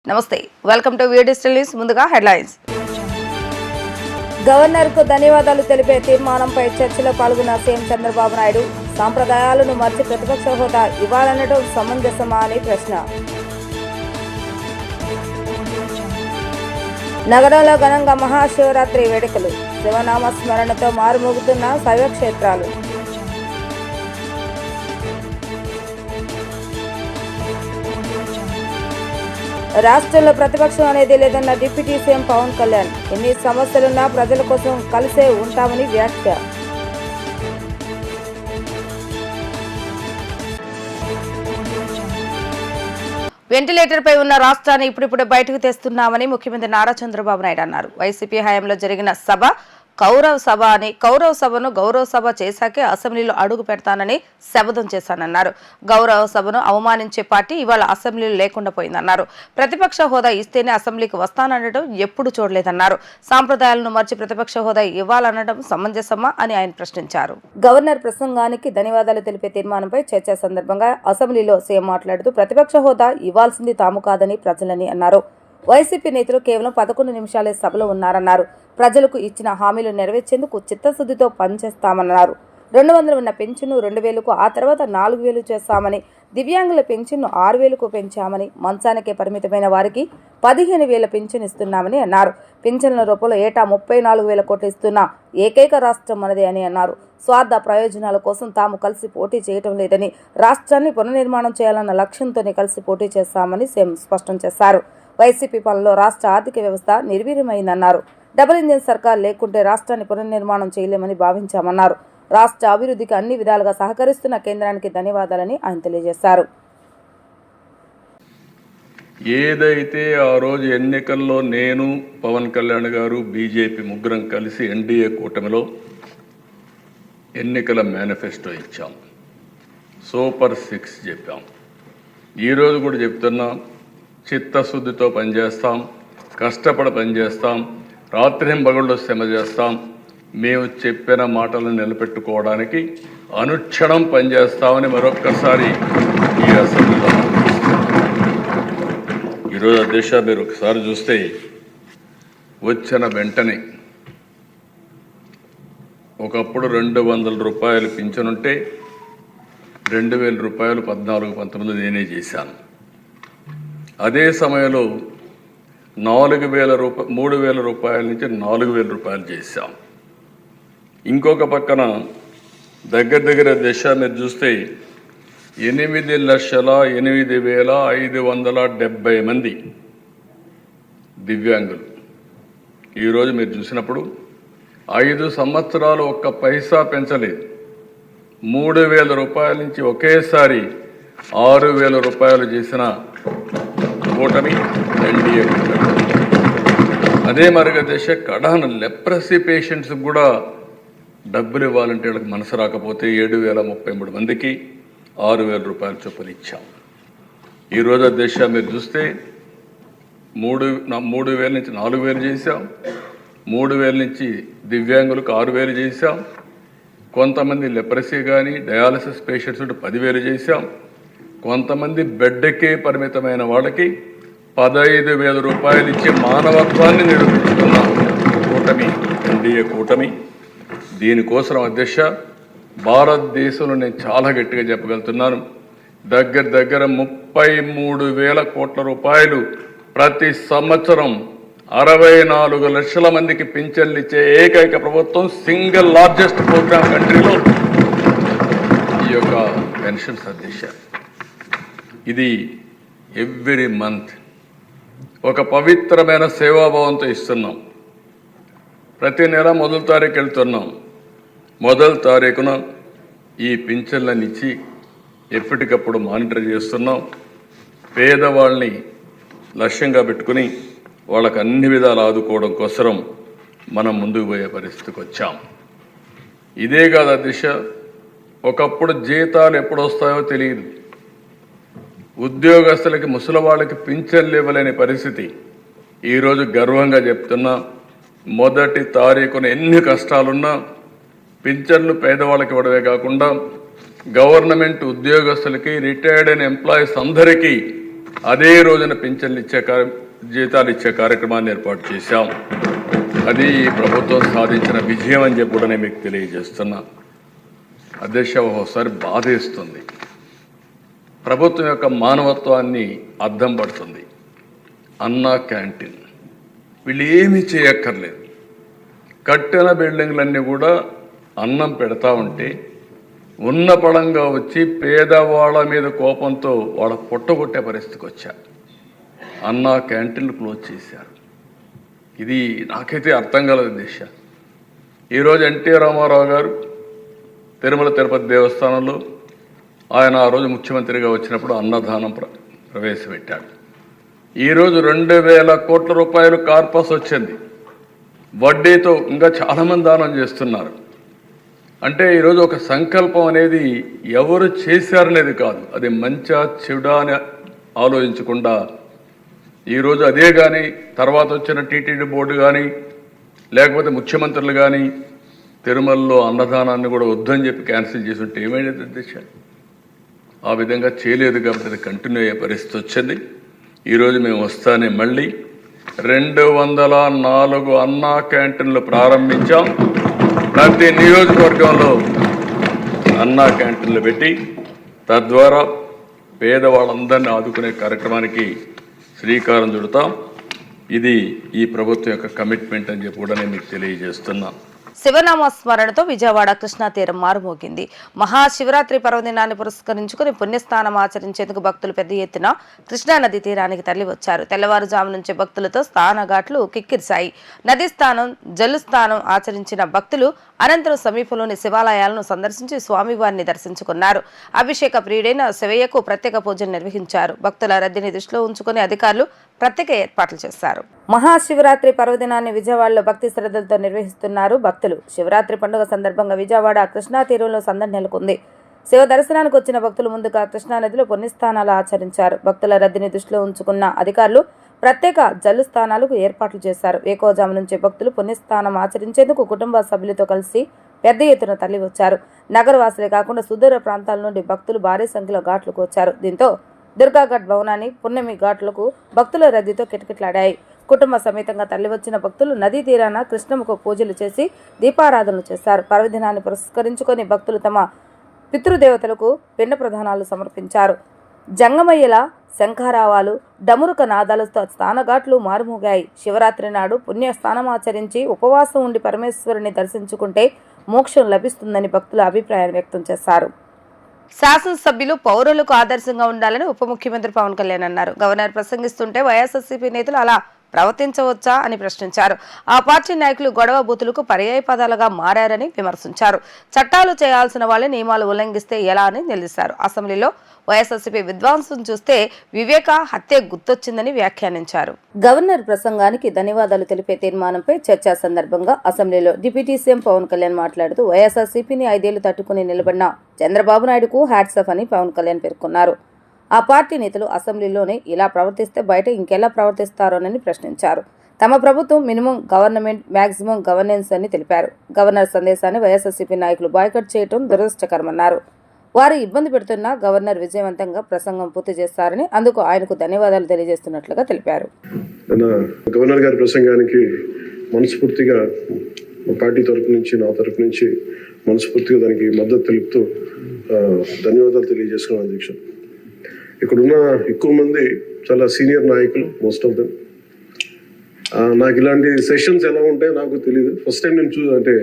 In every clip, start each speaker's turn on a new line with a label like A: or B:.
A: నమస్తే, welcome to view digital news. ముందుగా headlines.
B: గవర్నర్కు ధన్యవాదాలు తెలిపే తీర్మానంపై చర్చలో పాల్గొన్న సీఎం చంద్రబాబు నాయుడు. సాంప్రదాయాలను మార్చి ప్రతిపక్ష హోదా ఇవ్వాలనడం సమంజసమా అని ప్రశ్న. నగరంలో ఘనంగా మహాశివరాత్రి వేడుకలు. శివనామ స్మరణతో మారుమోగుతున్న శైవక్షేత్రాలు. రాష్ట్రంలో ప్రతిపక్షం అనేది లేదన్న డిప్యూటీ సీఎం పవన్ కళ్యాణ్. ఎన్ని సమస్యలున్నా ప్రజల కోసం కలిసే ఉంటామని వ్యాఖ్య.
A: వెంటిలేటర్పై ఉన్న రాష్ట్రాన్ని ఇప్పుడిప్పుడే బయటకు తెస్తున్నామని ముఖ్యమంత్రి నారా చంద్రబాబు నాయుడు అన్నారు. వైసీపీ హయాంలో జరిగిన సభ కౌరవ సభను గౌరవ సభ చేశాకే అసెంబ్లీలో అడుగు పెడతానని శపథం చేశానన్నారు. గౌరవ సభను అవమానించే పార్టీ ఇవాళ అసెంబ్లీలో లేకుండా పోయిందన్నారు. ప్రతిపక్ష హోదా ఇస్తేనే అసెంబ్లీకి వస్తాననడం ఎప్పుడు చూడలేదన్నారు. సాంప్రదాయాలను మార్చి ప్రతిపక్ష హోదా ఇవ్వాలనడం సమంజసమా అని ఆయన ప్రశ్నించారు.
B: గవర్నర్ ప్రసంగానికి ధన్యవాదాలు తెలిపే తీర్మానంపై చర్చ సందర్భంగా అసెంబ్లీలో సీఎం మాట్లాడుతూ ప్రతిపక్ష హోదా ఇవ్వాల్సింది తాము కాదని ప్రజలని అన్నారు. వైసీపీ నేతలు కేవలం 11 నిమిషాలే సభలో ఉన్నారన్నారు. ప్రజలకు ఇచ్చిన హామీలు నెరవేర్చేందుకు చిత్తశుద్ధితో పనిచేస్తామన్నారు. 200 ఉన్న పెన్షన్ను 2000కు, ఆ తర్వాత 4000 చేస్తామని, దివ్యాంగుల పెన్షన్ను 6000కు పెంచామని, మంచానికే పరిమితమైన వారికి 15,000 పెన్షన్ ఇస్తున్నామని అన్నారు. పెన్షన్ల రూపంలో ఏటా 34,000 కోట్లు ఇస్తున్న ఏకైక రాష్ట్రం మనదే అని అన్నారు. స్వార్థ ప్రయోజనాల కోసం తాము కలిసి పోటీ చేయటం లేదని, రాష్ట్రాన్ని పునర్నిర్మాణం చేయాలన్న లక్ష్యంతోనే కలిసి పోటీ చేస్తామని సీఎం స్పష్టం చేశారు. వైసీపీ పాలనలో రాష్ట్ర ఆర్థిక వ్యవస్థ నిర్వీర్యమైందన్నారు. డబుల్ ఇంజిన్ సర్కార్ లేకుంటే రాష్ట్రాన్ని పునర్నిర్మాణం చేయలేమని భావించామన్నారు. రాష్ట్ర అభివృద్ధికి అన్ని విధాలుగా సహకరిస్తున్న కేంద్రానికి ధన్యవాదాలని ఆయన తెలియజేశారు.
C: ఏదైతే ఆ రోజు ఎన్నికల్లో నేను, పవన్ కళ్యాణ్ గారు, బీజేపీ ముగ్గురం కలిసి ఎన్డీఏ కూటమిలో ఎన్నికల మేనిఫెస్టో ఇచ్చాం, సూపర్ 6 చెప్పాం. ఈరోజు కూడా చెప్తున్నాం, చిత్తశుద్ధితో పనిచేస్తాం, కష్టపడి పనిచేస్తాం, రాత్రింబగళ్ళు శ్రమ చేస్తాం. మేము చెప్పిన మాటలను నిలబెట్టుకోవడానికి అనుక్షణం పనిచేస్తామని మరొక్కసారి ఈ అసెంబ్లీలో ఈరోజు అధ్యక్ష మీరు ఒకసారి చూస్తే వచ్చిన వెంటనే ఒకప్పుడు 200 రూపాయలు పింఛనుంటే 2000 రూపాయలు 14-19 నేనే చేశాను. అదే సమయంలో 3,000 రూపాయల నుంచి 4,000 రూపాయలు చేశాం. ఇంకొక పక్కన దగ్గర దశ మీరు చూస్తే 8,08,570 మంది దివ్యాంగులు. ఈరోజు మీరు చూసినప్పుడు 5 సంవత్సరాలు ఒక్క పైసా పెంచలేదు. 3,000 రూపాయల నుంచి ఒకేసారి 6,000 రూపాయలు చేసిన కూటమి ఎన్డీఏ కూటమి. అదే మార్గదర్శ కడాన లెప్రసీ పేషెంట్స్కి కూడా డబ్బులు ఇవ్వాలంటే వాళ్ళకి మనసు రాకపోతే 7,033 మందికి 6,000 రూపాయల చొప్పున ఇచ్చాం. ఈరోజు అధ్యక్ష మీరు చూస్తే 3,000 నుంచి 4,000 చేశాం, 3,000 నుంచి దివ్యాంగులకు 6,000 చేశాం. కొంతమంది లెప్రసీ కానీ డయాలసిస్ పేషెంట్స్ 10,000 చేశాం. కొంతమంది బెడ్కే పరిమితమైన వాళ్ళకి 15,000 రూపాయలు ఇచ్చి మానవత్వాన్ని నిరూపించుకున్న కూటమి ఎన్డీఏ కూటమి. దీనికోసం అధ్యక్ష భారతదేశంలో నేను చాలా గట్టిగా చెప్పగలుగుతున్నాను, దగ్గర 33,000 కోట్ల రూపాయలు ప్రతి సంవత్సరం 64 లక్షల మందికి పింఛన్లు ఇచ్చే ఏకైక ప్రభుత్వం, సింగిల్ లార్జెస్ట్ ప్రోగ్రామ్ కంట్రీలో ఈ యొక్క పెన్షన్స్ అధ్యక్ష. ఇది ఎవ్రీ మంత్ ఒక పవిత్రమైన సేవాభావంతో ఇస్తున్నాం. ప్రతి నెల మొదటి తారీఖు వెళ్తున్నాం. మొదటి తారీఖున ఈ పింఛన్లను ఇచ్చి ఎప్పటికప్పుడు మానిటర్ చేస్తున్నాం. పేదవాళ్ళని లక్ష్యంగా పెట్టుకుని వాళ్ళకు అన్ని విధాలు ఆదుకోవడం కోసం మనం ముందుకు పోయే పరిస్థితికి వచ్చాం. ఇదే కాదు దిశ, ఒకప్పుడు జీతాలు ఎప్పుడు వస్తాయో తెలియదు, ఉద్యోగస్తులకి ముసలి వాళ్ళకి పింఛన్లు ఇవ్వలేని పరిస్థితి. ఈరోజు గర్వంగా చెప్తున్నా, మొదటి తారీఖున ఎన్ని కష్టాలున్నా పింఛన్లు పేదవాళ్ళకి ఇవ్వడమే కాకుండా గవర్నమెంట్ ఉద్యోగస్తులకి, రిటైర్డ్ అయిన ఎంప్లాయీస్ అందరికీ అదే రోజున పింఛన్లు ఇచ్చే జీతాలు ఇచ్చే కార్యక్రమాన్ని ఏర్పాటు చేశాం. అది ఈ ప్రభుత్వం సాధించిన విజయం అని చెప్పి కూడా నేను మీకు తెలియజేస్తున్నా. అధ్యక్ష, ఒకసారి బాధేస్తుంది. ప్రభుత్వం యొక్క మానవత్వాన్ని అద్దం పడుతుంది. అన్నా క్యాంటీన్ వీళ్ళు ఏమీ చేయక్కర్లేదు. కట్టిన బిల్డింగ్లన్నీ కూడా అన్నం పెడతా ఉంటే ఉన్న పడంగా వచ్చి పేదవాళ్ళ మీద కోపంతో వాళ్ళ పొట్టగొట్టే పరిస్థితికి వచ్చారు. అన్నా క్యాంటీన్లు క్లోజ్ చేశారు. ఇది నాకైతే అర్థం కలదు దిశ. ఈరోజు ఎన్టీ రామారావు గారు తిరుమల తిరుపతి దేవస్థానంలో ఆయన ఆ రోజు ముఖ్యమంత్రిగా వచ్చినప్పుడు అన్నదానం ప్రవేశపెట్టాడు. ఈరోజు 2000 కోట్ల రూపాయలు కార్పస్ వచ్చింది. వడ్డీతో ఇంకా చాలామంది దానం చేస్తున్నారు. అంటే ఈరోజు ఒక సంకల్పం అనేది ఎవరు చేశారనేది కాదు, అది మంచా చెడా అని ఆలోచించకుండా ఈరోజు అదే కానీ తర్వాత వచ్చిన టీటీడీ బోర్డు కానీ లేకపోతే ముఖ్యమంత్రులు కానీ తిరుమలలో అన్నదానాన్ని కూడా వద్దని చెప్పి క్యాన్సిల్ చేసి ఉంటే ఏమైంది అధ్యక్ష? ఆ విధంగా చేయలేదు కాబట్టి అది కంటిన్యూ అయ్యే పరిస్థితి వచ్చింది. ఈరోజు మేము వస్తానే మళ్ళీ 204 అన్నా క్యాంటీన్లు ప్రారంభించాం. ప్రతి నియోజకవర్గంలో అన్నా క్యాంటీన్లు పెట్టి తద్వారా పేదవాళ్ళందరినీ ఆదుకునే కార్యక్రమానికి శ్రీకారం చుడతాం. ఇది ఈ ప్రభుత్వం యొక్క కమిట్మెంట్ అని చెప్పి కూడా నేను మీకు తెలియజేస్తున్నా.
A: శివనామ స్మరణతో విజయవాడ కృష్ణా తీరం మారుమోగింది. మహాశివరాత్రి పర్వదినాన్ని పురస్కరించుకుని పుణ్యస్నానం ఆచరించేందుకు భక్తులు పెద్ద ఎత్తున కృష్ణానది తీరానికి తరలివచ్చారు. తెల్లవారుజాము నుంచి భక్తులతో స్నానఘాట్లు కిక్కిరిశాయి. నదీ స్నానం, జల్లు స్నానం ఆచరించిన భక్తులు అనంతరం సమీపంలోని శివాలయాలను సందర్శించి స్వామివారిని దర్శించుకున్నారు. అభిషేక ప్రియుడైన శివయ్యకు ప్రత్యేక పూజలు నిర్వహించారు. భక్తుల రద్దీని దృష్టిలో ఉంచుకుని అధికారులు ప్రత్యేక ఏర్పాట్లు చేశారు.
B: మహాశివరాత్రి పర్వదినాన్ని విజయవాడలో భక్తి శ్రద్ధలతో నిర్వహిస్తున్నారు భక్తులు. శివరాత్రి పండుగ సందర్భంగా విజయవాడ కృష్ణా తీరంలో సందడి నెలకొంది. శివ దర్శనానికి వచ్చిన భక్తులు ముందుగా కృష్ణానదిలో పుణ్యస్నానాలు ఆచరించారు. భక్తుల రద్దీని దృష్టిలో ఉంచుకున్న అధికారులు ప్రత్యేక జల్లు స్థానాలకు ఏర్పాట్లు చేశారు. వేకోజాము నుంచి భక్తులు పుణ్యస్నానం ఆచరించేందుకు కుటుంబ సభ్యులతో కలిసి పెద్ద ఎత్తున తరలివచ్చారు. నగరవాసులే కాకుండా సుదూర ప్రాంతాల నుండి భక్తులు భారీ సంఖ్యలో ఘాట్లకు వచ్చారు. దీంతో దుర్గాఘాట్ భవనాన్ని పున్నమి ఘాట్లకు భక్తుల రద్దీతో కిటకిటలాడాయి. కుటుంబ సమేతంగా తరలివచ్చిన భక్తులు నదీ తీరాన కృష్ణమ్మకు పూజలు చేసి దీపారాధనలు చేశారు. పర్వదినాన్ని పురస్కరించుకొని భక్తులు తమ పితృదేవతలకు పిండ ప్రదానాలు సమర్పించారు. జంగమయ్యల శంఖారావాలు, డమురుక నాదాలతో స్నానఘాట్లు మారుమోగాయి. శివరాత్రి నాడు పుణ్య స్నానమాచరించి ఉపవాసం ఉండి పరమేశ్వరుని దర్శించుకుంటే మోక్షం లభిస్తుందని భక్తుల అభిప్రాయం వ్యక్తం చేశారు.
A: శాసనసభ్యులు పౌరులకు ఆదర్శంగా ఉండాలని ఉప ముఖ్యమంత్రి పవన్ కళ్యాణ్ అన్నారు. గవర్నర్ ప్రసంగిస్తుంటే వైఎస్ఆర్సీపీ నేతలు అలా ప్రవర్తించవచ్చా అని ప్రశ్నించారు. ఆ పార్టీ నాయకులు గొడవ బూతులకు పర్యాయ పదాలుగా మారారని విమర్శించారు. చట్టాలు చేయాల్సిన వాళ్ళే నియమాలు ఉల్లంఘిస్తే ఎలా అని నిలదీశారు. అసెంబ్లీలో వైఎస్ఆర్సీపీ విద్వాంసం చూస్తే వివేక హత్య గుర్తొచ్చిందని వ్యాఖ్యానించారు.
B: గవర్నర్ ప్రసంగానికి ధన్యవాదాలు తెలిపే తీర్మానంపై చర్చా సందర్భంగా అసెంబ్లీలో డిప్యూటీ సీఎం పవన్ కళ్యాణ్ మాట్లాడుతూ వైఎస్ఆర్సీపీని 5 ఏళ్లు తట్టుకుని నిలబడిన చంద్రబాబు నాయుడుకు హ్యాట్స్ ఆఫ్ అని పవన్ కళ్యాణ్ పేర్కొన్నారు. ఆ పార్టీ నేతలు అసెంబ్లీలోనే ఇలా ప్రవర్తిస్తే బయట ఇంకెలా ప్రవర్తిస్తారోనని ప్రశ్నించారు. తమ ప్రభుత్వం మినిమం గవర్నమెంట్, మ్యాక్సిమం గవర్నెన్స్ అని తెలిపారు. గవర్నర్ సందేశాన్ని వైఎస్ఆర్సీపీ నాయకులు బాయ్కట్ చేయడం దురదృష్టకరమన్నారు. వారు ఇబ్బంది పెడుతున్న గవర్నర్ విజయవంతంగా ప్రసంగం పూర్తి చేస్తారని, అందుకు ఆయనకు ధన్యవాదాలు తెలియజేస్తున్నట్లుగా తెలిపారు.
D: గవర్నర్ గారి ప్రసంగానికి మనస్ఫూర్తిగా పార్టీ తరఫు నుంచి, నా తరఫు నుంచి మనస్ఫూర్తిగా దానికి మద్దతు తెలుపుతూ ధన్యవాదాలు తెలియజేసుకున్నాను అధ్యక్ష. ఇక్కడున్న ఎక్కువ మంది చాలా సీనియర్ నాయకులు, మోస్ట్ ఆఫ్ దెమ్. నాకు ఇలాంటి సెషన్స్ ఎలా ఉంటాయో నాకు తెలియదు. ఫస్ట్ టైం నేను అంటే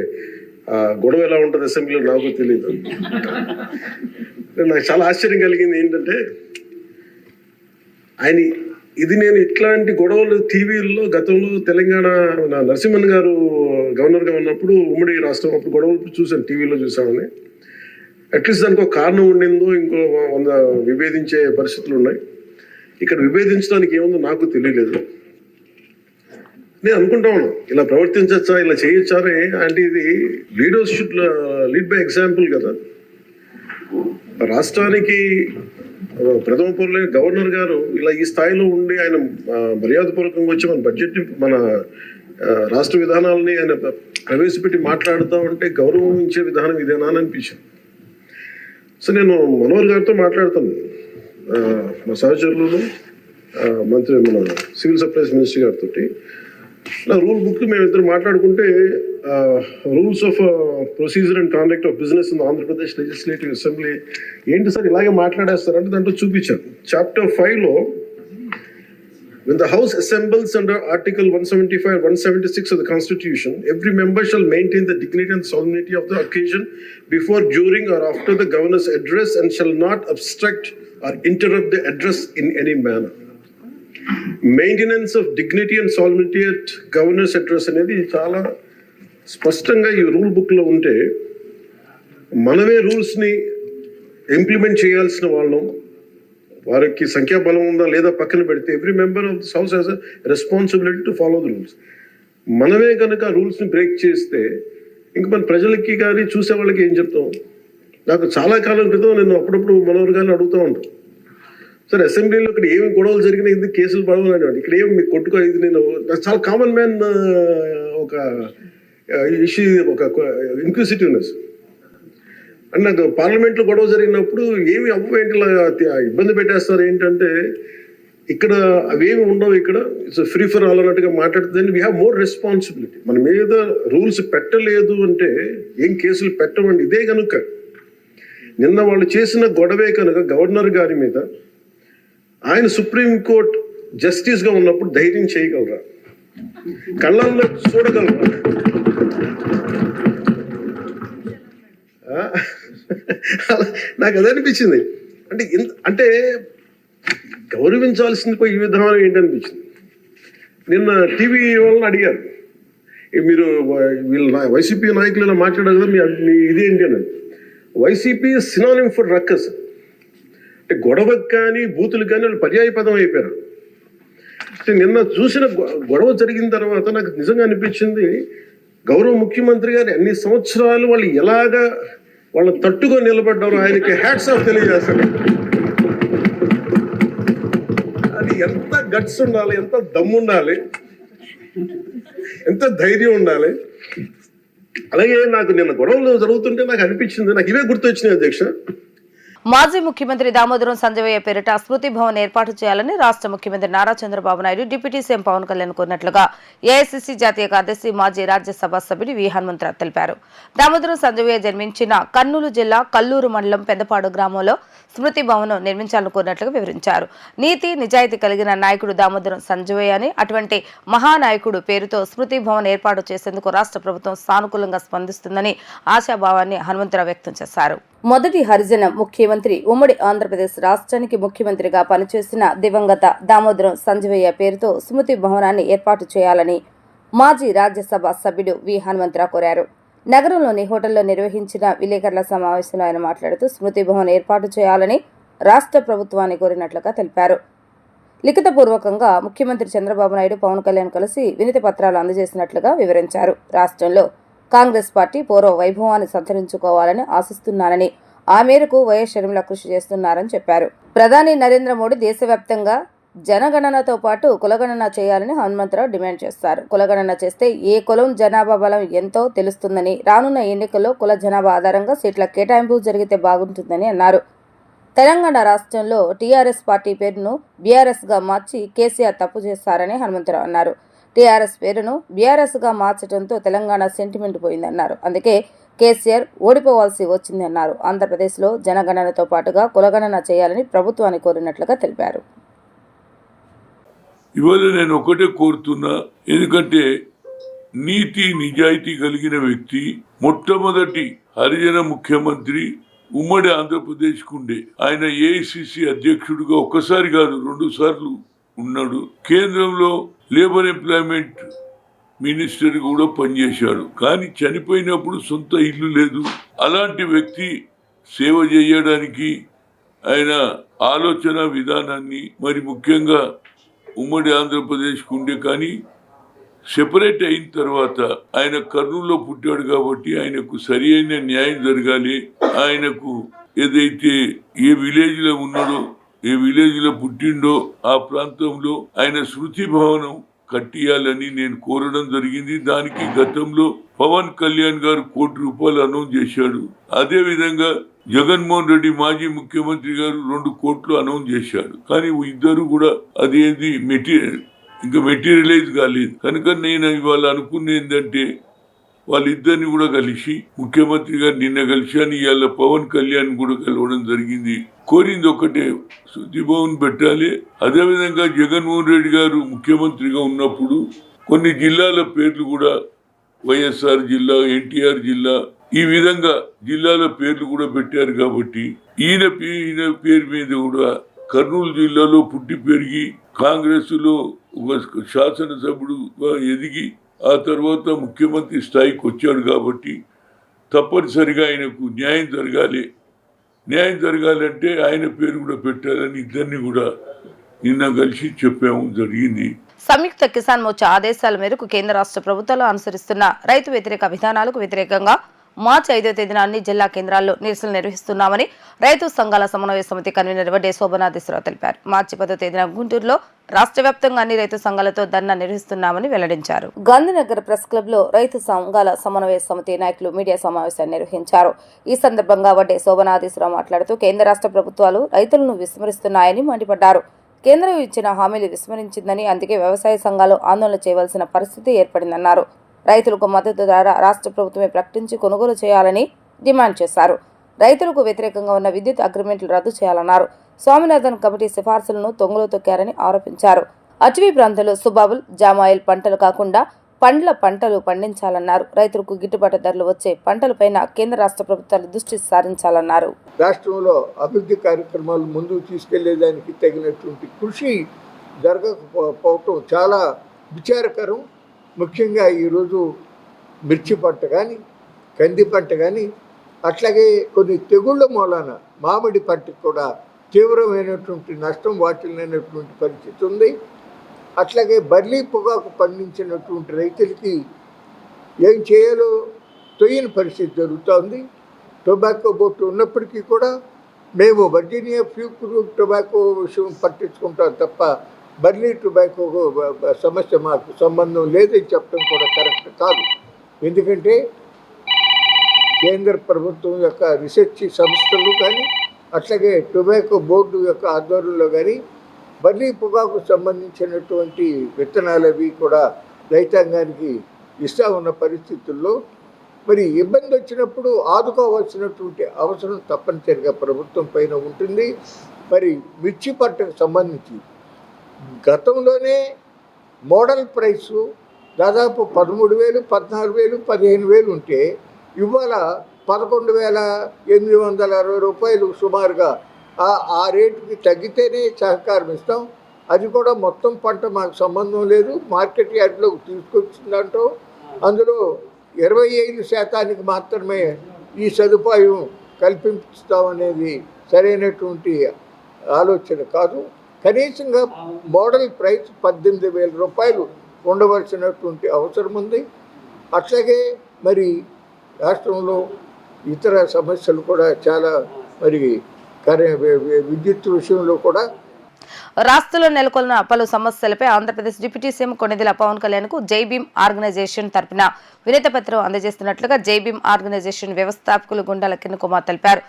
D: గొడవ ఎలా ఉంటుంది అసెంబ్లీలో నాకు తెలియదు. నాకు చాలా ఆశ్చర్యం కలిగింది ఏంటంటే నేను ఇట్లాంటి గొడవలు టీవీల్లో గతంలో తెలంగాణ నరసింహన్ గారు గవర్నర్గా ఉన్నప్పుడు, ఉమ్మడి రాష్ట్రం అప్పుడు గొడవలు చూశాను, టీవీలో చూసామని. అట్లీస్ట్ దానికి ఒక కారణం ఉండిందో, ఇంకో విభేదించే పరిస్థితులు ఉన్నాయి. ఇక్కడ విభేదించడానికి ఏముందో నాకు తెలియలేదు. నేను అనుకుంటా ఉన్నాను, ఇలా ప్రవర్తించచ్చా, ఇలా చేయొచ్చా అంటే ఇది leaders should lead by example కదా. రాష్ట్రానికి ప్రథమ పౌరులైన గవర్నర్ గారు ఇలా ఈ స్థాయిలో ఉండి ఆయన మర్యాదపూర్వకంగా వచ్చి మన బడ్జెట్, మన రాష్ట్ర విధానాలని ఆయన ప్రవేశపెట్టి మాట్లాడుతూ ఉంటే గౌరవించే విధానం ఇదేనా అని అనిపించింది. సో నేను మనోహర్ గారితో మాట్లాడతాను, మా సహచరులు మంత్రి మన సివిల్ సప్లైస్ మినిస్టర్ గారితో నా రూల్ బుక్ మేమిద్దరు మాట్లాడుకుంటే rules of procedure and conduct of business in Andhra Pradesh legislative assembly ఏంటి సార్ ఇలాగే మాట్లాడేస్తారంటే దాంట్లో చూపించాను. చాప్టర్ 5లో when the House assembles under Article 175 and 176 of the Constitution, every member shall maintain the dignity and solemnity of the occasion before, during, or after the Governor's address and shall not obstruct or interrupt the address in any manner. Maintenance of dignity and solemnity at Governor's address అనేది చాలా స్పష్టంగా ఈ rule బుక్లో ఉంటే మనమే రూల్స్ని implement చేయాల్సిన వాళ్ళం. వారికి సంఖ్యాబలం ఉందా లేదా పక్కన పెడితే every member of this house has a responsibility to follow the rules. మనమే కనుక రూల్స్ని బ్రేక్ చేస్తే ఇంక మన ప్రజలకి కానీ చూసే వాళ్ళకి ఏం చెప్తాం? నాకు చాలా కాలం క్రితం నేను అప్పుడప్పుడు మనోహర్ గారిని అడుగుతూ ఉంటాను, సార్ అసెంబ్లీలో ఇక్కడ ఏమి గొడవలు జరిగినా ఇది కేసులు పడవలేనివాడు, ఇక్కడ ఏమి మీకు కొట్టుకో ఇది నేను నాకు చాలా కామన్ మ్యాన్ ఒక ఇష్యూ ఒక ఇంక్విజిటివ్నెస్. అండ్ నాకు పార్లమెంట్లో గొడవ జరిగినప్పుడు ఏమి అవ్వేంటి ఇబ్బంది పెట్టేస్తారు ఏంటంటే ఇక్కడ అవేమి ఉండవు, ఇక్కడ ఇట్స్ ఫ్రీ ఫర్ ఆల్ అన్నట్టుగా మాట్లాడుతుంది. We have more responsibility. మన మీద రూల్స్ పెట్టలేదు అంటే ఏం కేసులు పెట్టమండి. ఇదే కనుక నిన్న వాళ్ళు చేసిన గొడవే కనుక గవర్నర్ గారి మీద ఆయన సుప్రీంకోర్టు జస్టిస్గా ఉన్నప్పుడు ధైర్యం చేయగలరా? కళ్ళల్లో చూడగలరా? నాకు అదే అనిపించింది. అంటే గౌరవించాల్సింది పోయి ఈ విధానం ఏంటనిపించింది. నిన్న టీవీ వాళ్ళని అడిగారు, మీరు వీళ్ళ వైసీపీ నాయకులు ఇలా మాట్లాడారు కదా, మీ ఇదేంటి అని. YCP synonym for ruckus. అంటే గొడవకు కానీ బూతులు కానీ వాళ్ళు పర్యాయ పదం అయిపోయారు. అంటే నిన్న చూసిన గొడవ జరిగిన తర్వాత నాకు నిజంగా అనిపించింది, గౌరవ ముఖ్యమంత్రి గారు అన్ని సంవత్సరాలు వాళ్ళు ఎలాగా వాళ్ళ తట్టుగా నిలబడ్డారు, ఆయనకి హ్యాట్స్ ఆఫ్ తెలియజేస్తారు. అది ఎంత గట్స్ ఉండాలి, ఎంత దమ్ము ఉండాలి, ఎంత ధైర్యం ఉండాలి. అలాగే నాకు నిన్న గొడవలు జరుగుతుంటే నాకు అనిపించింది, నాకు ఇవే గుర్తొచ్చినాయి అధ్యక్ష.
A: మాజీ ముఖ్యమంత్రి దామోదరం సంజయ్ పేరిట స్మృతి భవన్ ఏర్పాటు చేయాలని రాష్ట్ర ముఖ్యమంత్రి నారా చంద్రబాబు నాయుడు డిప్యూటీ సీఎం పవన్ కళ్యాణ్ కోరినట్లుగా ఏఐసీసీ జాతీయ కార్యదర్శి మాజీ రాజ్యసభ సభ్యుడు వి హనుమంతరావు తెలిపారు. దామోదరం సంజయ్ జన్మించిన కర్నూలు జిల్లా కల్లూరు మండలం పెద్దపాడు గ్రామంలో స్మృతి భవన్ నిర్మించాలని కోరినట్లుగా వివరించారు. నీతి నిజాయితీ కలిగిన నాయకుడు దామోదరం సంజయ్ అని, అటువంటి మహానాయకుడు పేరుతో స్మృతి భవన్ ఏర్పాటు చేసేందుకు రాష్ట్ర ప్రభుత్వం సానుకూలంగా స్పందిస్తుందని ఆశాభావాన్ని హనుమంతరావు వ్యక్తం చేశారు.
B: మొదటి హరిజన ముఖ్యమంత్రి, ఉమ్మడి ఆంధ్రప్రదేశ్ రాష్ట్రానికి ముఖ్యమంత్రిగా పనిచేసిన దివంగత దామోదరం సంజయ్ పేరుతో స్మృతి భవనాన్ని ఏర్పాటు చేయాలని మాజీ రాజ్యసభ సభ్యుడు వి హనుమంతరావు కోరారు. నగరంలోని హోటల్లో నిర్వహించిన విలేకరుల సమావేశంలో ఆయన మాట్లాడుతూ స్మృతి భవన్ ఏర్పాటు చేయాలని రాష్ట్ర ప్రభుత్వాన్ని కోరినట్లుగా తెలిపారు. లిఖితపూర్వకంగా ముఖ్యమంత్రి చంద్రబాబు నాయుడు పవన్ కళ్యాణ్ కలిసి వినతి పత్రాలు అందజేసినట్లుగా వివరించారు. రాష్ట్రంలో కాంగ్రెస్ పార్టీ పూర్వ వైభవాన్ని సంతరించుకోవాలని ఆశిస్తున్నానని, ఆ మేరకు వైఎస్ షర్మిల కృషి చేస్తున్నారని చెప్పారు. ప్రధాని నరేంద్ర మోడీ దేశవ్యాప్తంగా జనగణనతో పాటు కులగణన చేయాలని హనుమంతరావు డిమాండ్ చేస్తారు. కులగణన చేస్తే ఏ కులం జనాభా బలం ఎంతో తెలుస్తుందని, రానున్న ఎన్నికల్లో కుల జనాభా ఆధారంగా సీట్ల కేటాయింపు జరిగితే బాగుంటుందని అన్నారు. తెలంగాణ రాష్ట్రంలో టీఆర్ఎస్ పార్టీ పేరును బీఆర్ఎస్గా మార్చి కేసీఆర్ తప్పు చేశారని హనుమంతరావు అన్నారు. టీఆర్ఎస్ పేరును బీఆర్ఎస్గా మార్చడంతో తెలంగాణ సెంటిమెంట్ పోయిందన్నారు. అందుకే కేసీఆర్ ఓడిపోవాల్సి వచ్చిందన్నారు. ఆంధ్రప్రదేశ్లో జనగణనతో పాటుగా కులగణన చేయాలని ప్రభుత్వాన్ని కోరినట్లుగా తెలిపారు.
E: ఇవాళ నేను ఒకటే కోరుతున్నా, ఎందుకంటే నీతి నిజాయితీ కలిగిన వ్యక్తి, మొట్టమొదటి హరిజన ముఖ్యమంత్రి ఉమ్మడి ఆంధ్రప్రదేశ్కు ఉండే. ఆయన ఏఐసిసి అధ్యక్షుడిగా ఒక్కసారి కాదు 2 సార్లు ఉన్నాడు. కేంద్రంలో లేబర్ ఎంప్లాయ్మెంట్ మినిస్టర్ కూడా పనిచేశాడు. కానీ చనిపోయినప్పుడు సొంత ఇల్లు లేదు. అలాంటి వ్యక్తి సేవ చేయడానికి ఆయన ఆలోచన విధానాన్ని, మరి ముఖ్యంగా ఉమ్మడి ఆంధ్రప్రదేశ్కు ఉండే, కానీ సెపరేట్ అయిన తర్వాత ఆయన కర్నూలులో పుట్టాడు కాబట్టి ఆయనకు సరి అయిన న్యాయం జరగాలి. ఆయనకు ఏదైతే ఏ విలేజ్లో ఉన్నాడో, ఏ విలేజ్లో పుట్టిండో ఆ ప్రాంతంలో ఆయన స్మృతి భవనం కట్టియాలని నేను కోరడం జరిగింది. దానికి గతంలో పవన్ కళ్యాణ్ గారు ₹1 కోటి అనౌన్స్ చేశాడు. అదే విధంగా జగన్మోహన్ రెడ్డి మాజీ ముఖ్యమంత్రి గారు 2 కోట్లు అనౌన్స్ చేశాడు. కానీ ఇద్దరు కూడా అదేది మెటీరియలైజ్ కాలేదు. కనుక నేను ఇవాళ అనుకున్న ఏంటంటే వాళ్ళిద్దరిని కూడా కలిసి ముఖ్యమంత్రి గారు నిన్న కలిశాను, ఇవాళ పవన్ కళ్యాణ్ కూడా కలవడం జరిగింది. కోరింది ఒకటే, శుద్ధి భవన్ పెట్టాలి. అదేవిధంగా జగన్మోహన్ రెడ్డి గారు ముఖ్యమంత్రిగా ఉన్నప్పుడు కొన్ని జిల్లాల పేర్లు కూడా వైఎస్ఆర్ జిల్లా, ఎన్టీఆర్ జిల్లా, ఈ విధంగా జిల్లాల పేర్లు కూడా పెట్టారు. కాబట్టి ఈయన పేరు మీద కూడా కర్నూలు జిల్లాలో పుట్టి పెరిగి కాంగ్రెస్ లో ఒక శాసనసభ్యుడుగా ఎదిగి ఆ తర్వాత ముఖ్యమంత్రి స్థాయికి వచ్చాడు. కాబట్టి తప్పనిసరిగా ఆయనకు న్యాయం జరగాలంటే ఆయన పేరు కూడా పెట్టాలని ఇద్దరిని కూడా నిన్న కలిసి చెప్పాము జరిగింది.
A: సంయుక్త కిసాన్ మోర్చా ఆదేశాల మేరకు కేంద్ర రాష్ట్ర ప్రభుత్వాలు అనుసరిస్తున్న రైతు వ్యతిరేక విధానాలకు వ్యతిరేకంగా మార్చి 5వ తేదీన అన్ని జిల్లా కేంద్రాల్లో నిరసనలు నిర్వహిస్తున్నామని రైతు సంఘాల సమన్వయ సమితి కన్వీనర్ వడ్డే శోభనాథేశ్వరరావు తెలిపారు. మార్చి 10వ తేదీన గుంటూరులో రాష్ట్ర వ్యాప్తంగా అన్ని రైతు సంఘాలతో ధర్నా నిర్వహిస్తున్నామని వెల్లడించారు.
B: గాంధీనగర్ ప్రెస్ క్లబ్ లో రైతు సంఘాల సమన్వయ సమితి నాయకులు మీడియా సమావేశాన్ని నిర్వహించారు. ఈ సందర్భంగా వడ్డే శోభనాథేశ్వరరావు మాట్లాడుతూ కేంద్ర రాష్ట్ర ప్రభుత్వాలు రైతులను విస్మరిస్తున్నాయని మండిపడ్డారు. కేంద్రం ఇచ్చిన హామీలు విస్మరించిందని, అందుకే వ్యవసాయ సంఘాలు ఆందోళన చేయవలసిన పరిస్థితి ఏర్పడిందన్నారు. రైతులకు మద్దతు ధర రాష్ట్ర ప్రభుత్వమే ప్రకటించి కొనుగోలు చేయాలని డిమాండ్ చేశారు. రైతులకు వ్యతిరేకంగా ఉన్న విద్యుత్ అగ్రిమెంట్లు రద్దు చేయాలన్నారు. స్వామినాథన్ కమిటీ సిఫార్సులను తొంగలో తొక్కారని ఆరోపించారు. అటవీ ప్రాంతాలు సుబాబుల్, జామాయిల్ పంటలు కాకుండా పండ్ల పంటలు పండించాలన్నారు. రైతులకు గిట్టుబాటు ధరలు వచ్చే పంటలపైన కేంద్ర రాష్ట్ర ప్రభుత్వాలు దృష్టి సారించాలన్నారు.
F: రాష్ట్రంలో అభివృద్ధి కార్యక్రమాలు ముందుకు తీసుకెళ్లేదానికి తగినటువంటి కృషి జరగకపోవటం చాలా విచారకరం. ముఖ్యంగా ఈరోజు మిర్చి పంట కానీ, కంది పంట కానీ, అట్లాగే కొన్ని తెగుళ్ళ మూలాన మామిడి పంటకు కూడా తీవ్రమైనటువంటి నష్టం వాటిల్లినటువంటి పరిస్థితి ఉంది. అట్లాగే బర్లీ పొగాకు పండించినటువంటి రైతులకి ఏం చేయాలో తొయ్యని పరిస్థితి జరుగుతోంది. టొబాకో బోర్డు ఉన్నప్పటికీ కూడా మేము వర్జీనియా ఫ్యూక్రూ టొబాకో విషయం పట్టించుకుంటాం తప్ప బర్లీ టొబాకో సమస్య మాకు సంబంధం లేదని చెప్పడం కూడా కరెక్ట్ కాదు. ఎందుకంటే కేంద్ర ప్రభుత్వం యొక్క రీసెర్చ్ సంస్థలు కానీ, అట్లాగే టొబాకో బోర్డు యొక్క ఆధ్వర్యంలో కానీ బర్లీ పొగాకు సంబంధించినటువంటి విత్తనాలు అవి కూడా రైతాంగానికి ఇస్తూ ఉన్న పరిస్థితుల్లో మరి ఇబ్బంది వచ్చినప్పుడు ఆదుకోవాల్సినటువంటి అవసరం తప్పనిసరిగా ప్రభుత్వం పైన ఉంటుంది. మరి మిర్చి పంటకు సంబంధించి గతంలోనే మోడల్ ప్రైసు దాదాపు 13,000, 14,000, 15,000 ఉంటే ఇవాళ 11,860 రూపాయలు సుమారుగా ఆ రేటుకి తగ్గితేనే సహకారం ఇస్తాం. అది కూడా మొత్తం పంట మాకు సంబంధం లేదు, మార్కెట్ యార్డ్లోకి తీసుకొచ్చిందంటూ అందులో 25% మాత్రమే ఈ సదుపాయం కల్పిస్తామనేది సరైనటువంటి ఆలోచన కాదు. కనీసంగా మోడల్ ప్రైస్ 18,000 రూపాయలు ఉండవలసినటువంటి అవసరం ఉంది. అట్లాగే మరి రాష్ట్రంలో ఇతర సమస్యలు కూడా చాలా మరి విద్యుత్ విషయంలో కూడా
A: రాష్ట్రంలో నెలకొన్న పలు సమస్యలపై ఆంధ్రప్రదేశ్ డిప్యూటీ సీఎం కొణిదెల పవన్ కళ్యాణ్ కు జై భీమ్ ఆర్గనైజేషన్ తరపున వినతి పత్రం అందజేస్తున్నట్లుగా జై భీమ్ ఆర్గనైజేషన్ వ్యవస్థాపకులు గుండాల కిరణ్ కుమార్ తెలిపారు.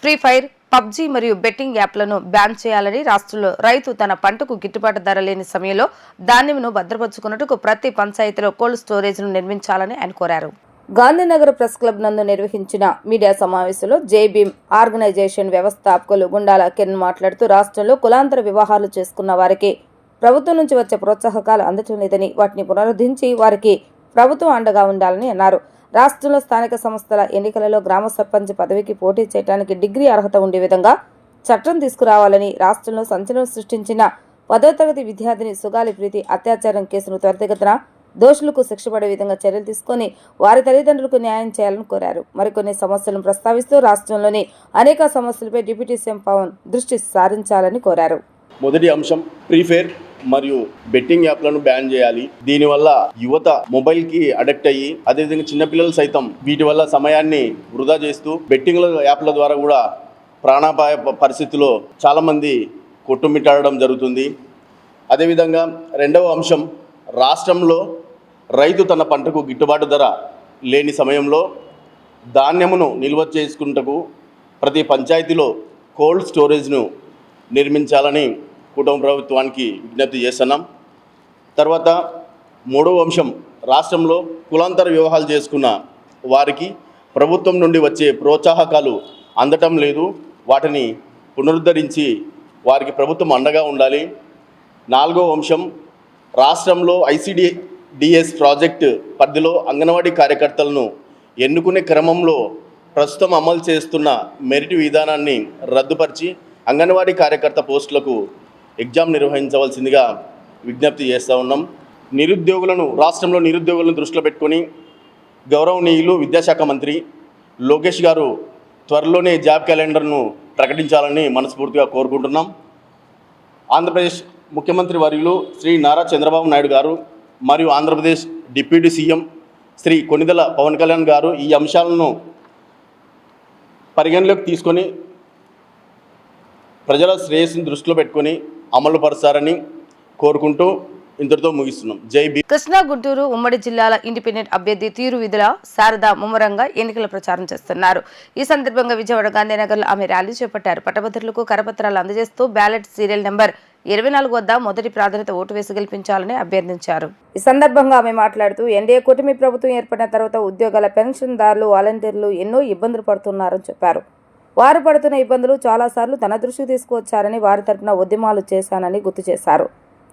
A: ఫ్రీ ఫైర్, పబ్జీ మరియు బెట్టింగ్ యాప్లను బ్యాన్ చేయాలని, రాష్ట్రంలో రైతు తన పంటకు గిట్టుబాటు ధర లేని సమయంలో ధాన్యంను భద్రపరుచుకున్నట్టుకు ప్రతి పంచాయతీలో కోల్డ్ స్టోరేజ్ను నిర్మించాలని ఆయన కోరారు.
B: గాంధీనగర్ ప్రెస్ క్లబ్ నందు నిర్వహించిన మీడియా సమావేశంలో జై భీమ్ ఆర్గనైజేషన్ వ్యవస్థాపకులు గుండాల కిరణ్ మాట్లాడుతూ రాష్ట్రంలో కులాంతర వివాహాలు చేసుకున్న వారికి ప్రభుత్వం నుంచి వచ్చే ప్రోత్సాహకాలు అందటం లేదని, వాటిని పునరుద్ధరించి వారికి ప్రభుత్వం అండగా ఉండాలని అన్నారు. రాష్ట్రంలో స్థానిక సంస్థల ఎన్నికలలో గ్రామ సర్పంచ్ పదవికి పోటీ చేయడానికి డిగ్రీ అర్హత ఉండే విధంగా చట్టం తీసుకురావాలని, రాష్ట్రంలో సంచలనం సృష్టించిన 10వ తరగతి విద్యార్థిని సుగాలి ప్రీతి అత్యాచారం కేసును త్వరితగతిన దోషులకు శిక్ష పడే విధంగా చర్యలు తీసుకొని వారి తల్లిదండ్రులకు న్యాయం చేయాలని కోరారు. మరికొన్ని సమస్యలను ప్రస్తావిస్తూ రాష్ట్రంలోని అనేక సమస్యలపై డిప్యూటీ సీఎం పవన్ దృష్టి సారించాలని కోరారు.
G: మొదటి అంశం ఫ్రీ ఫైర్ మరియు బెట్టింగ్ యాప్లను బ్యాన్ చేయాలి. దీనివల్ల యువత మొబైల్కి అడిక్ట్ అయ్యి, అదేవిధంగా చిన్నపిల్లలు సైతం వీటి వల్ల సమయాన్ని వృధా చేస్తూ బెట్టింగ్ యాప్ల ద్వారా కూడా ప్రాణాపాయ పరిస్థితిలో చాలామంది కొట్టుమిట్టాడడం జరుగుతుంది. అదేవిధంగా రెండవ అంశం రాష్ట్రంలో రైతు తన పంటకు గిట్టుబాటు ధర లేని సమయంలో ధాన్యమును నిల్వ చేసుకుంటకు ప్రతి పంచాయతీలో కోల్డ్ స్టోరేజ్ను నిర్మించాలని కుటుంబ ప్రభుత్వానికి విజ్ఞప్తి చేస్తున్నాం. తర్వాత మూడవ అంశం, రాష్ట్రంలో కులాంతర వివాహాలు చేసుకున్న వారికి ప్రభుత్వం నుండి వచ్చే ప్రోత్సాహకాలు అందటం లేదు. వాటిని పునరుద్ధరించి వారికి ప్రభుత్వం అండగా ఉండాలి. నాలుగవ అంశం, రాష్ట్రంలో ICDS ప్రాజెక్టు పరిధిలో అంగన్వాడీ కార్యకర్తలను ఎన్నుకునే క్రమంలో ప్రస్తుతం అమలు చేస్తున్న మెరిట్ విధానాన్ని రద్దుపరిచి అంగన్వాడీ కార్యకర్త పోస్టులకు ఎగ్జామ్ నిర్వహించవలసిందిగా విజ్ఞప్తి చేస్తూ ఉన్నాం. రాష్ట్రంలో నిరుద్యోగులను దృష్టిలో పెట్టుకొని గౌరవనీయులు విద్యాశాఖ మంత్రి లోకేష్ గారు త్వరలోనే జాబ్ క్యాలెండర్ను ప్రకటించాలని మనస్ఫూర్తిగా కోరుకుంటున్నాం. ఆంధ్రప్రదేశ్ ముఖ్యమంత్రి వర్యులు శ్రీ నారా చంద్రబాబు నాయుడు గారు మరియు ఆంధ్రప్రదేశ్ డిప్యూటీ సీఎం శ్రీ కొణిదెల పవన్ కళ్యాణ్ గారు ఈ అంశాలను పరిగణలోకి తీసుకొని ప్రజల శ్రేయస్సును దృష్టిలో పెట్టుకొని అమలు పరుస్తారని కోరుకుంటూ ఇంతటితో ముగిస్తున్నాం. జై భీమ్.
A: కృష్ణా, గుంటూరు ఉమ్మడి జిల్లాల ఇండిపెండెంట్ అభ్యర్థి తీరు విధుల శారద ముమ్మరంగా ఎన్నికల ప్రచారం చేస్తున్నారు. ఈ సందర్భంగా విజయవాడ గాంధీనగర్లో ఆమె ర్యాలీ చేపట్టారు. పట్టభద్రులకు కరపత్రాలు అందజేస్తూ బ్యాలెట్ సీరియల్ నెంబర్ 24 వద్ద మొదటి ప్రాధాన్యత ఓటు వేసి గెలిపించాలని అభ్యర్థించారు.
B: ఈ సందర్భంగా ఆమె మాట్లాడుతూ ఎన్డీఏ కూటమి ప్రభుత్వం ఏర్పడిన తర్వాత ఉద్యోగాల పెన్షన్దారులు, వాలంటీర్లు ఎన్నో ఇబ్బందులు పడుతున్నారని చెప్పారు. వారు పడుతున్న ఇబ్బందులు చాలాసార్లు తన దృష్టికి తీసుకువచ్చారని, వారి తరపున ఉద్యమాలు చేశానని గుర్తు చేశారు.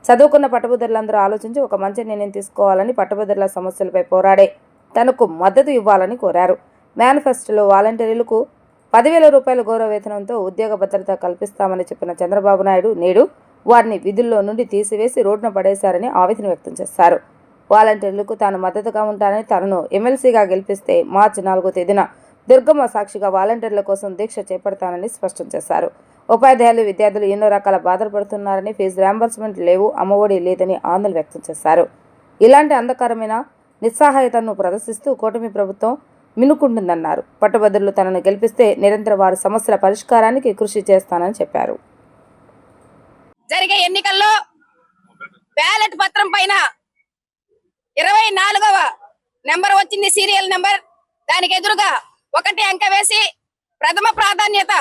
B: చదువుకున్న పట్టభద్రులందరూ ఆలోచించి ఒక మంచి నిర్ణయం తీసుకోవాలని, పట్టభద్రుల సమస్యలపై పోరాడే తనకు మద్దతు ఇవ్వాలని కోరారు. మేనిఫెస్టోలో వాలంటీర్లకు 10,000 రూపాయల గౌరవ వేతనంతో ఉద్యోగ భద్రత కల్పిస్తామని చెప్పిన చంద్రబాబు నాయుడు నేడు వారిని విధుల్లో నుండి తీసివేసి రోడ్డున పడేశారని ఆవేదన వ్యక్తం చేశారు. వాలంటీర్లకు తాను మద్దతుగా ఉంటానని, తనను ఎమ్మెల్సీగా గెలిపిస్తే మార్చి 4వ తేదీన దుర్గమ్మ సాక్షిగా వాలంటీర్ల కోసం దీక్ష చేపడతానని స్పష్టం చేశారు. ఉపాధ్యాయులు, విద్యార్థులు ఎన్నో రకాల బాధలు పడుతున్నారని, ఫీజు రియంబర్స్మెంట్ లేవు, అమ్మఒడి లేదని ఆందోళన వ్యక్తం చేశారు. ఇలాంటి అంధకారమైన నిస్సహాయతను ప్రదర్శిస్తూ కూటమి ప్రభుత్వం మినుకుంటుందన్నారు. పట్టభద్రులు తనను గెలిపిస్తే నిరంతరం వారి సమస్యల పరిష్కారానికి కృషి చేస్తానని చెప్పారు.
H: జరిగే ఎన్నికల్లో బ్యాలెట్ పత్రం పైన 24వ నెంబర్ వచ్చింది, సీరియల్ నెంబర్. దానికి ఎదురుగా 1 అంకె వేసి ప్రథమ ప్రాధాన్యత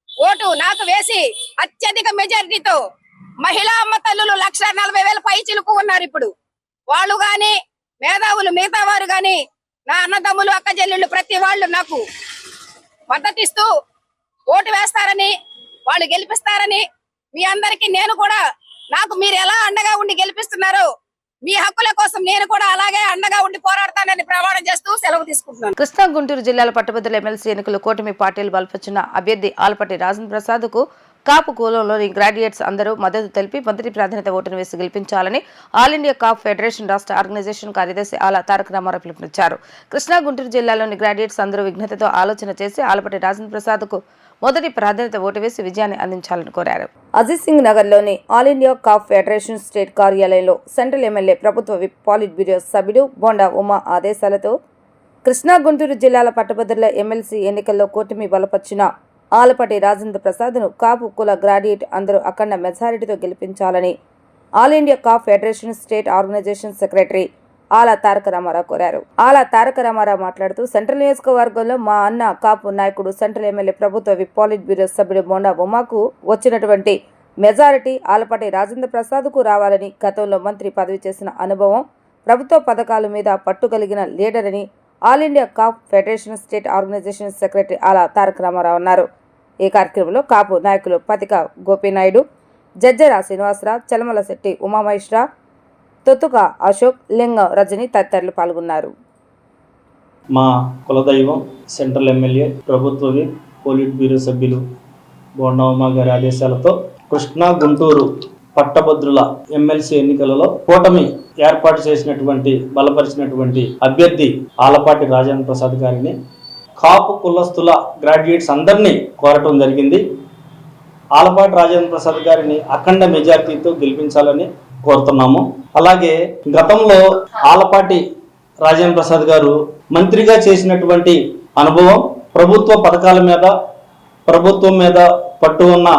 H: ఓటు నాకు వేసి అత్యధిక మెజారిటీతో మహిళా అమ్మ తల్లులు 1,40,000 పై చిలుకు ఉన్నారు. ఇప్పుడు వాళ్ళు గాని, మేధావులు, మిగతా వారు గాని, నా అన్నదమ్ములు, అక్క చెల్లెళ్ళు ప్రతి వాళ్ళు నాకు మద్దతిస్తూ ఓటు వేస్తారని, వాళ్ళు గెలిపిస్తారని, మీ అందరికీ నేను కూడా, నాకు మీరు ఎలా అండగా ఉండి గెలిపిస్తున్నారో మీ హక్కుల కోసం నేను కూడా అలాగే అండగా ఉండి పోరాడతానని ప్రమాణం చేస్తూ సెలవు తీసుకుంటున్నాను.
A: కృష్ణా, గుంటూరు జిల్లాల పట్టభద్రుల ఎమ్మెల్సీ ఎన్నికలు కూటమి పార్టీలు బలపరిచిన అభ్యర్థి ఆలపాటి రాజేంద్ర ప్రసాద్ కు కాపు కులంలోని గ్రాడ్యుయేట్స్ అందరూ మద్దతు తెలిపి మొదటి ప్రాధాన్యత ఓటును వేసి గెలిపించాలని ఆల్ ఇండియా కాప్ ఫెడరేషన్ రాష్ట్ర ఆర్గనైజేషన్ కార్యదర్శి ఆల తారక రామారావు పిలుపునిచ్చారు. కృష్ణా, గుంటూరు జిల్లాలోని గ్రాడ్యుయేట్స్ అందరూ విఘ్నతతో ఆలోచన చేసి ఆలపాటి రాజేంద్ర ప్రసాద్ కు మొదటి ప్రాధాన్యత ఓటు వేసి విజయాన్ని అందించాలని కోరారు.
B: అజిత్ సింగ్ నగర్లోని all India Kapu federation state కార్యాలయంలో సెంట్రల్ ఎమ్మెల్యే, ప్రభుత్వ విప్, పాలిట్ బ్యూరో సభ్యుడు బోండా ఉమా ఆదేశాలతో కృష్ణా, గుంటూరు జిల్లాల పట్టభద్రుల ఎమ్మెల్సీ ఎన్నికల్లో కూటమి బలపరిచిన ఆలపాటి రాజేంద్ర ప్రసాద్ను కాపు కుల గ్రాడ్యుయేట్ అందరూ అఖండ మెజారిటీతో గెలిపించాలని all India Kapu federation state organisation secretary Ala Taraka Ramarao కోరారు. ఆల తారక రామారావు మాట్లాడుతూ సెంట్రల్ నియోజకవర్గంలో మా అన్న కాపు నాయకుడు, సెంట్రల్ ఎమ్మెల్యే, ప్రభుత్వ విప్, పాలిట్ బ్యూరో సభ్యుడు బోండా ఉమాకు వచ్చినటువంటి మెజారిటీ ఆలపాటి రాజేంద్ర ప్రసాద్కు రావాలని, గతంలో మంత్రి పదవి చేసిన అనుభవం, ప్రభుత్వ పథకాల మీద పట్టుగలిగిన లీడర్ అని all India Kapu federation state organisation secretary Ala Taraka Ramarao అన్నారు. ఈ కార్యక్రమంలో కాపు నాయకులు పతిక గోపీనాయుడు, జజ్జర శ్రీనివాసరావు, చలమల శెట్టి ఉమామహేశ్వర, తొత్తుక అశోక్, లింగం రజని తదితరులు పాల్గొన్నారు.
I: మా కులదైవం సెంట్రల్ ఎమ్మెల్యే, ప్రభుత్వ విప్, పోలిట్ బ్యూరో సభ్యులు బోండా ఉమా గారి ఆదేశాలతో కృష్ణా, గుంటూరు పట్టభద్రుల ఎమ్మెల్సీ ఎన్నికలలో కూటమి ఏర్పాటు చేసినటువంటి, బలపరిచినటువంటి అభ్యర్థి ఆలపాటి రాజేంద్ర ప్రసాద్ గారిని కాపు కులస్తుల గ్రాడ్యుయేట్స్ అందరినీ కోరటం జరిగింది. ఆలపాటి రాజేంద్ర ప్రసాద్ గారిని అఖండ మెజార్టీతో గెలిపించాలని కోరుతున్నాము. అలాగే గతంలో ఆలపాటి రాజేంద్ర ప్రసాద్ గారు మంత్రిగా చేసినటువంటి అనుభవం, ప్రభుత్వ పథకాల మీద, ప్రభుత్వం మీద పట్టు ఉన్న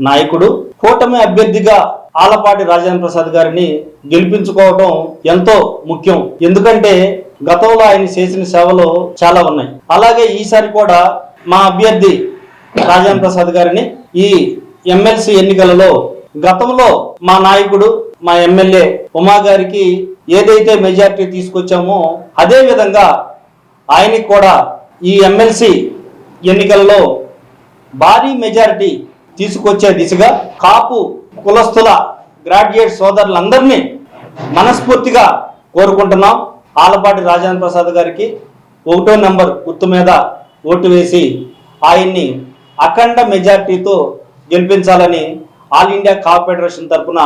I: నాయకుడు, కూటమి అభ్యర్థిగా ఆలపాటి రాజేంద్ర ప్రసాద్ గారిని గెలిపించుకోవటం ఎంతో ముఖ్యం. ఎందుకంటే గతంలో ఆయన చేసిన సేవలు చాలా ఉన్నాయి. అలాగే ఈసారి కూడా మా అభ్యర్థి రాజేంద్ర ప్రసాద్ గారిని ఈ ఎమ్మెల్సీ ఎన్నికలలో గతంలో మా నాయకుడు మా ఎమ్మెల్యే ఉమా గారికి ఏదైతే మెజారిటీ తీసుకొచ్చామో అదే విధంగా ఆయనకి కూడా ఈ ఎమ్మెల్సీ ఎన్నికల్లో భారీ మెజారిటీ తీసుకొచ్చే దిశగా కాపు కులస్తుల గ్రాడ్యుయేట్ సోదరులందరినీ మనస్ఫూర్తిగా కోరుకుంటున్నాం. ఆలపాటి రాజేంద్ర ప్రసాద్ గారికి 1వ నెంబర్ గుర్తు మీద ఓటు వేసి ఆయన్ని అఖండ మెజార్టీతో గెలిపించాలని ఆల్ ఇండియా కాపు ఫెడరేషన్ తరఫున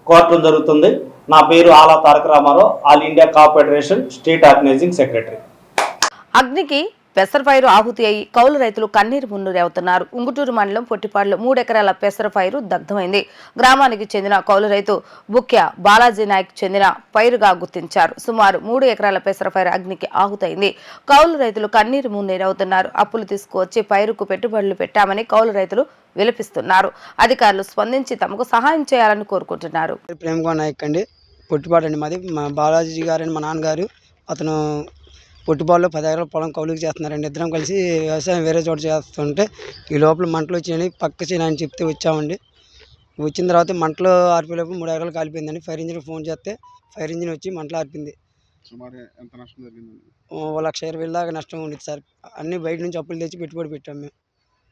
I: కోరటం జరుగుతుంది. నా పేరు ఆలా తారక రామారావు, ఆల్ ఇండియా కాపు ఫెడరేషన్ స్టేట్ ఆర్గనైజింగ్ సెక్రటరీ.
A: అగ్నికి పెసరపైరు ఆహుతి అయి కౌలు రైతులు కన్నీరు మున్నీరవుతున్నారు. ఉంగుటూరు మండలం పొట్టిపాడులో 3 ఎకరాల పెసరపైరు దగ్ధమైంది. గ్రామానికి చెందిన కౌలు రైతు బుక్య బాలాజీ నాయక్ చెందిన పైరుగా గుర్తించారు. సుమారు 3 ఎకరాల పెసరపైరు అగ్నికి ఆహుతైంది. కౌలు రైతులు కన్నీరు మున్నీరవుతున్నారు. అప్పులు తీసుకువచ్చి పైరుకు పెట్టుబడులు పెట్టామని కౌలు రైతులు విలపిస్తున్నారు. అధికారులు స్పందించి తమకు సహాయం చేయాలని కోరుకుంటున్నారు.
J: ప్రేమగౌడ నాయక్ అండి, పొట్టిపాడు అండి మాది. మా బాలాజీ గారు మా నాన్నగారు అతను పొట్టిపాడులో 10 ఎకరాల పొలం కౌలుకి చేస్తున్నారండి. ఇద్దరం కలిసి వ్యవసాయం వేరే చోట చేస్తుంటే ఈ లోపల మంటలు వచ్చాయని పక్క చేయని ఆయన చెప్తే వచ్చామండి. వచ్చిన తర్వాత మంటలు ఆర్పేలోపు 3 ఎకరాలు కాలిపోయిందండి. ఫైర్ ఇంజిన్ ఫోన్ చేస్తే ఫైర్ ఇంజిన్ వచ్చి మంటలు ఆర్పింది.
G: సుమారు ఎంత నష్టం జరిగింది?
J: 1,20,000 దాకా నష్టం ఉండేది సార్. అన్నీ బయట నుంచి అప్పులు తెచ్చి పెట్టుబడి పెట్టాం మేము.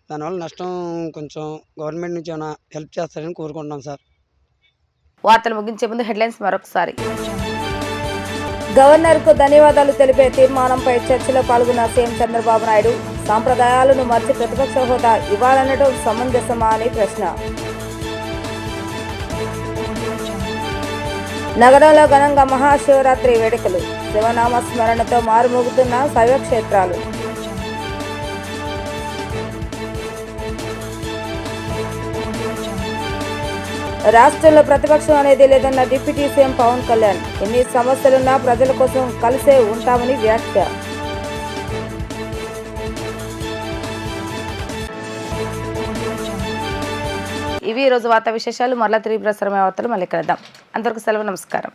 J: దానివల్ల నష్టం కొంచెం గవర్నమెంట్ నుంచి ఏమైనా హెల్ప్ చేస్తారని కోరుకుంటున్నాం సార్.
A: వార్తలు ముగించే ముందు హెడ్లైన్స్ మరొకసారి.
B: గవర్నర్కు ధన్యవాదాలు తెలిపే తీర్మానంపై చర్చలో పాల్గొన్న సీఎం చంద్రబాబు నాయుడు. సాంప్రదాయాలను మర్చి ప్రతిపక్ష హోదా ఇవ్వాలనడం సమంజసమా అని ప్రశ్న. నగరంలో ఘనంగా మహాశివరాత్రి వేడుకలు. శివనామ స్మరణతో మారుమోగుతున్న శైవక్షేత్రాలు. రాష్ట్రంలో ప్రతిపక్షం అనేది లేదన్న డిప్యూటీ సీఎం పవన్ కళ్యాణ్. ఎన్ని సమస్యలున్నా ప్రజల కోసం కలిసే ఉంటామని వ్యాఖ్య.
A: ఇవి ఈ రోజు వార్తా విశేషాలు. మరలా తిరిగి ప్రసారమైన వార్తలు మళ్ళీ కలుద్దాం. అందరికీ సెలవు, నమస్కారం.